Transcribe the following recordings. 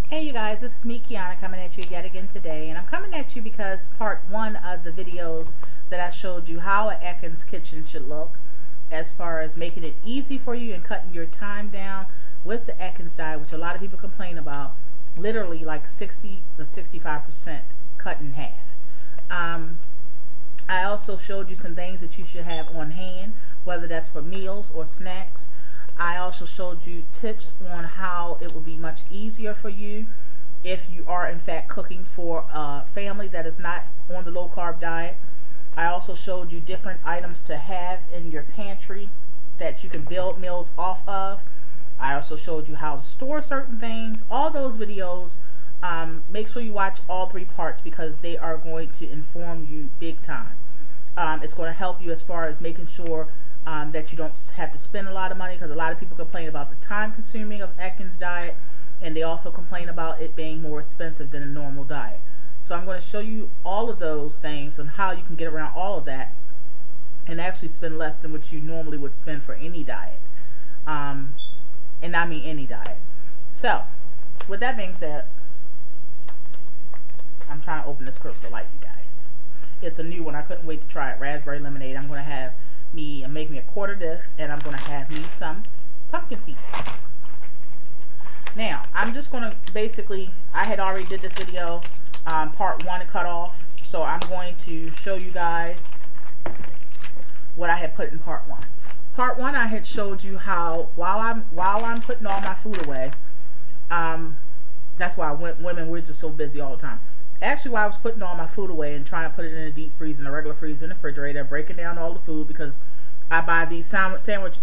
Hey you guys, this is me, Kiana, coming at you yet again today, and I'm coming at you because part one of the videos that I showed you how an Atkins kitchen should look as far as making it easy for you and cutting your time down with the Atkins diet, which a lot of people complain about, literally like 60 to 65% cut in half. I also showed you some things that you should have on hand, whether that's for meals or snacks. I also showed you tips on how it will be much easier for you if you are in fact cooking for a family that is not on the low carb diet. I also showed you different items to have in your pantry that you can build meals off of. I also showed you how to store certain things. All those videos, make sure you watch all three parts because they are going to inform you big time. It's going to help you as far as making sure that you don't have to spend a lot of money, because a lot of people complain about the time consuming of Atkins diet, and they also complain about it being more expensive than a normal diet. So I'm going to show you all of those things and how you can get around all of that and actually spend less than what you normally would spend for any diet. And I mean any diet. So with that being said, I'm trying to open this Crystal Light, you guys. It's a new one. I couldn't wait to try it. Raspberry lemonade. I'm going to have make me a quart of this, and I'm going to have me some pumpkin seeds. Now I'm just going to basically, I had already did this video, part one cut off, so I'm going to show you guys what I had put in part one. Part one, I had showed you how while I'm putting all my food away, that's why women, we're just so busy all the time. Actually, while I was putting all my food away and trying to put it in a deep freeze, in a regular freezer, in the refrigerator, breaking down all the food, because I buy these sandwich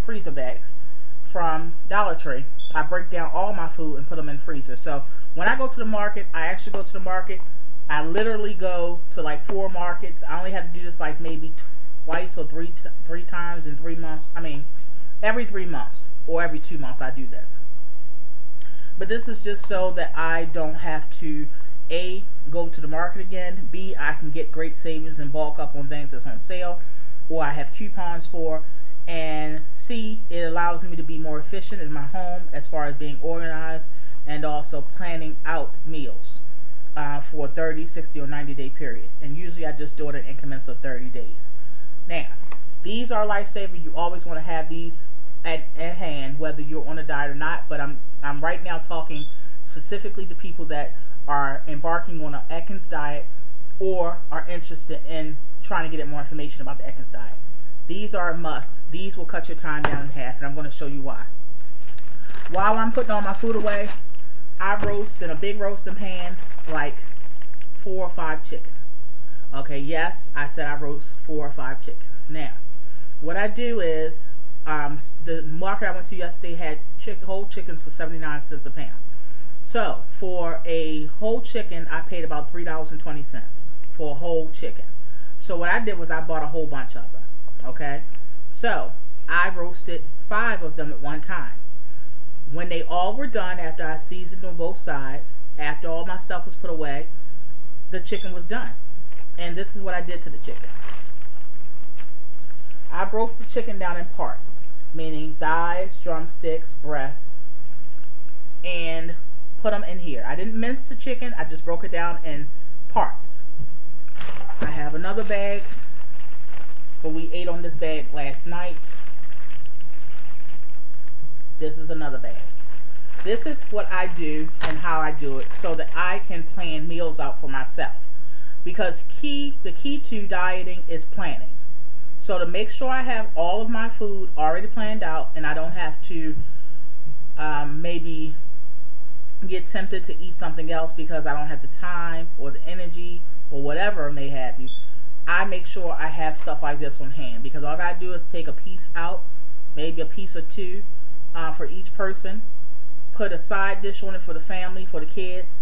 freezer bags from Dollar Tree. I break down all my food and put them in freezer. So when I go to the market, I actually go to the market. I literally go to like 4 markets. I only have to do this like maybe twice or three times in 3 months. I mean, every 3 months or every 2 months I do this. But this is just so that I don't have to A, go to the market again, B, I can get great savings and bulk up on things that's on sale or I have coupons for, and C, it allows me to be more efficient in my home as far as being organized and also planning out meals for a 30, 60, or 90-day period. And usually I just do it in increments of 30 days. Now, these are lifesavers. You always want to have these at hand, whether you're on a diet or not, but I'm right now talking specifically to people that are embarking on an Atkins diet or are interested in trying to get more information about the Atkins diet. These are a must. These will cut your time down in half, and I'm going to show you why. While I'm putting all my food away, I roast in a big roasting pan like 4 or 5 chickens. Okay, yes, I said I roast 4 or 5 chickens. Now, what I do is, the market I went to yesterday had whole chickens for 79 cents a pound. So for a whole chicken, I paid about $3.20 for a whole chicken. So what I did was I bought a whole bunch of them. Okay, so I roasted 5 of them at one time. When they all were done, after I seasoned on both sides, after all my stuff was put away, the chicken was done. And this is what I did to the chicken. I broke the chicken down in parts, meaning thighs, drumsticks, breasts, and put them in here. I didn't mince the chicken, I just broke it down in parts. I have another bag, but we ate on this bag last night. This is another bag. This is what I do and how I do it so that I can plan meals out for myself. Because the key to dieting is planning. So to make sure I have all of my food already planned out and I don't have to maybe get tempted to eat something else because I don't have the time or the energy or whatever may have you, I make sure I have stuff like this on hand, because all I gotta do is take a piece out, maybe a piece or 2 for each person, put a side dish on it for the family, for the kids,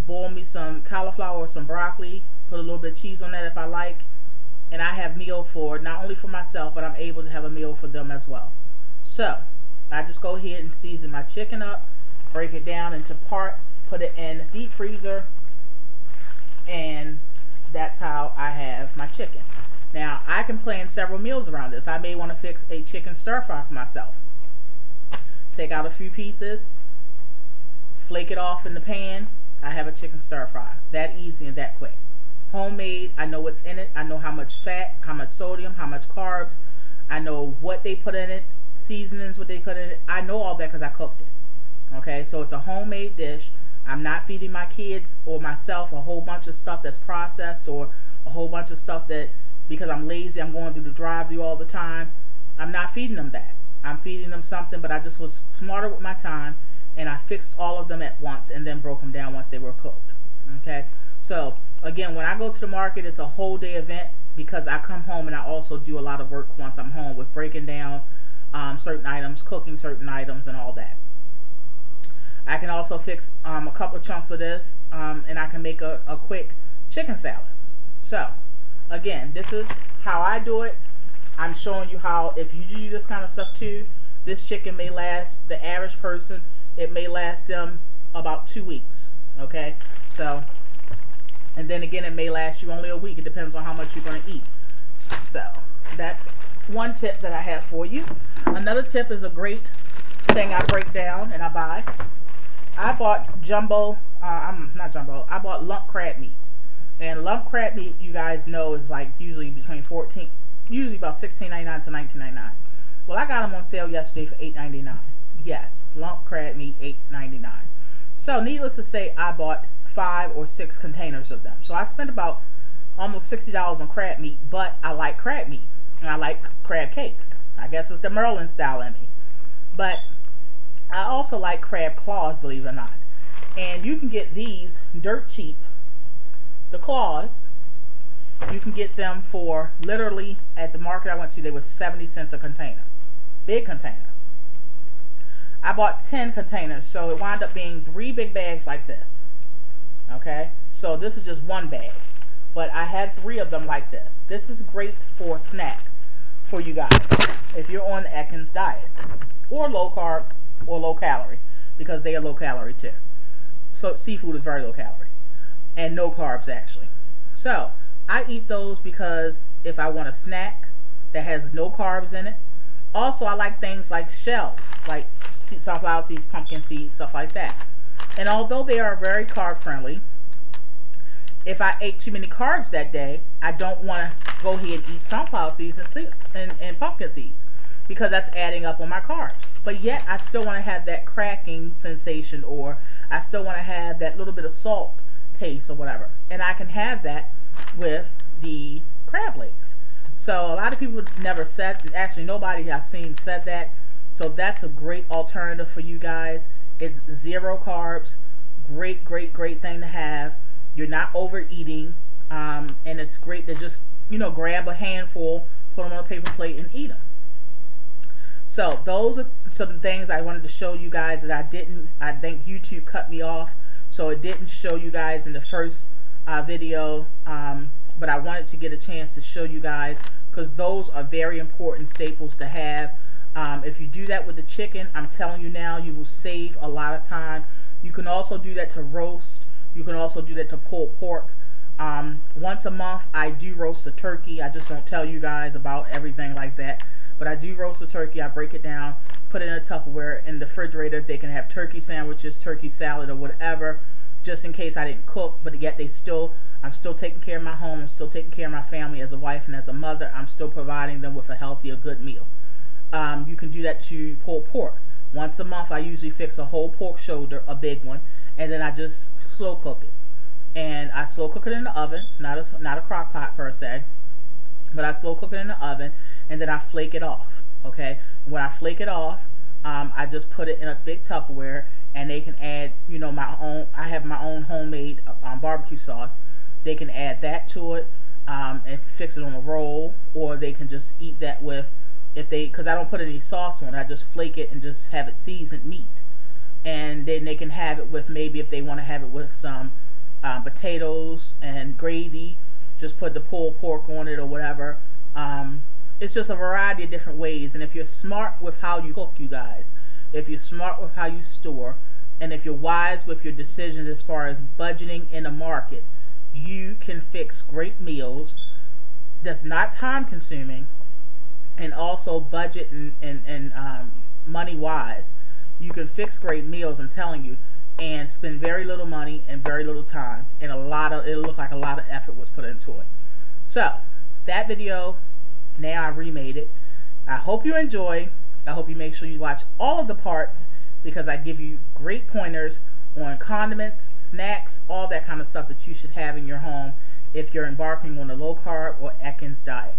boil me some cauliflower or some broccoli, put a little bit of cheese on that if I like, and I have meal for not only for myself, but I'm able to have a meal for them as well. So I just go ahead and season my chicken up, break it down into parts, put it in the deep freezer, and that's how I have my chicken. Now I can plan several meals around this. I may want to fix a chicken stir fry for myself. Take out a few pieces, flake it off in the pan. I have a chicken stir fry. That easy and that quick. Homemade, I know what's in it. I know how much fat, how much sodium, how much carbs. I know what they put in it, seasonings, what they put in it. I know all that because I cooked it. Okay, so it's a homemade dish. I'm not feeding my kids or myself a whole bunch of stuff that's processed, or a whole bunch of stuff that, because I'm lazy, I'm going through the drive-thru all the time. I'm not feeding them that. I'm feeding them something, but I just was smarter with my time, and I fixed all of them at once and then broke them down once they were cooked. Okay, so again, when I go to the market, it's a whole day event, because I come home and I also do a lot of work once I'm home with breaking down certain items, cooking certain items, and all that. I can also fix a couple of chunks of this, and I can make a quick chicken salad. So again, this is how I do it. I'm showing you how, if you do this kind of stuff too, this chicken may last the average person, it may last them about 2 weeks. Okay, so, and then again, it may last you only a week. It depends on how much you're going to eat. So that's one tip that I have for you. Another tip is a great thing I break down and I buy. I bought jumbo, I bought lump crab meat. And lump crab meat, you guys know, is like usually between usually about $16.99 to $19.99. Well, I got them on sale yesterday for $8.99. Yes, lump crab meat, $8.99. So needless to say, I bought 5 or 6 containers of them. So I spent about almost $60 on crab meat, but I like crab meat and I like crab cakes. I guess it's the Merlin style in me. But I also like crab claws, believe it or not. And you can get these dirt cheap. The claws, you can get them for literally, at the market I went to, they were 70 cents a container. Big container. I bought 10 containers, so it wound up being 3 big bags like this. Okay, so this is just one bag, but I had 3 of them like this. This is great for a snack for you guys if you're on the Atkins diet, or low carb or low calorie, because they are low calorie too. So seafood is very low calorie and no carbs actually. So I eat those because if I want a snack that has no carbs in it. Also, I like things like shells, like sunflower seeds, pumpkin seeds, stuff like that. And although they are very carb friendly, if I ate too many carbs that day, I don't want to go ahead and eat sunflower seeds and pumpkin seeds, because that's adding up on my carbs. But yet I still want to have that cracking sensation, or I still want to have that little bit of salt taste or whatever. And I can have that with the crab legs. So a lot of people never said, actually nobody I've seen said that. So that's a great alternative for you guys. It's 0 carbs. Great, great, great thing to have. You're not overeating. And it's great to just, grab a handful, put them on a paper plate and eat them. So those are some things I wanted to show you guys that I think YouTube cut me off. So it didn't show you guys in the first video. But I wanted to get a chance to show you guys, because those are very important staples to have. If you do that with the chicken, I'm telling you now, you will save a lot of time. You can also do that to roast. You can also do that to pulled pork. Once a month, I do roast a turkey. I just don't tell you guys about everything like that. But I do roast a turkey. I break it down, put it in a Tupperware in the refrigerator. They can have turkey sandwiches, turkey salad, or whatever, just in case I didn't cook. But yet I'm still taking care of my home. I'm still taking care of my family as a wife and as a mother. I'm still providing them with a healthy, a good meal. You can do that to pulled pork. Once a month, I usually fix a whole pork shoulder, a big one, and then I just slow cook it. And I slow cook it in the oven, not a crock pot per se, but I slow cook it in the oven, and then I flake it off. Okay, when I flake it off, I just put it in a big Tupperware, and they can add, my own. I have my own homemade barbecue sauce. They can add that to it and fix it on a roll, or they can just eat that with, because I don't put any sauce on it, I just flake it and just have it seasoned meat. And then they can have it with, maybe if they want to have it with some potatoes and gravy, just put the pulled pork on it or whatever. It's just a variety of different ways. And if you're smart with how you cook, you guys, if you're smart with how you store, and if you're wise with your decisions as far as budgeting in the market, you can fix great meals that's not time consuming, and also budget and money wise. You can fix great meals. I'm telling you, and spend very little money and very little time, and it looked like a lot of effort was put into it. So that video, now I remade it. I hope you enjoy. I hope you make sure you watch all of the parts, because I give you great pointers on condiments, snacks, all that kind of stuff that you should have in your home if you're embarking on a low carb or Atkins diet.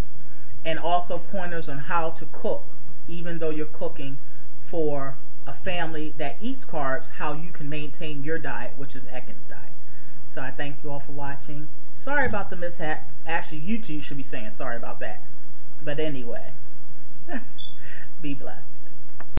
And also pointers on how to cook, even though you're cooking for a family that eats carbs, how you can maintain your diet, which is Atkins diet. So I thank you all for watching. Sorry about the mishap. Actually, you two should be saying sorry about that. But anyway, be blessed.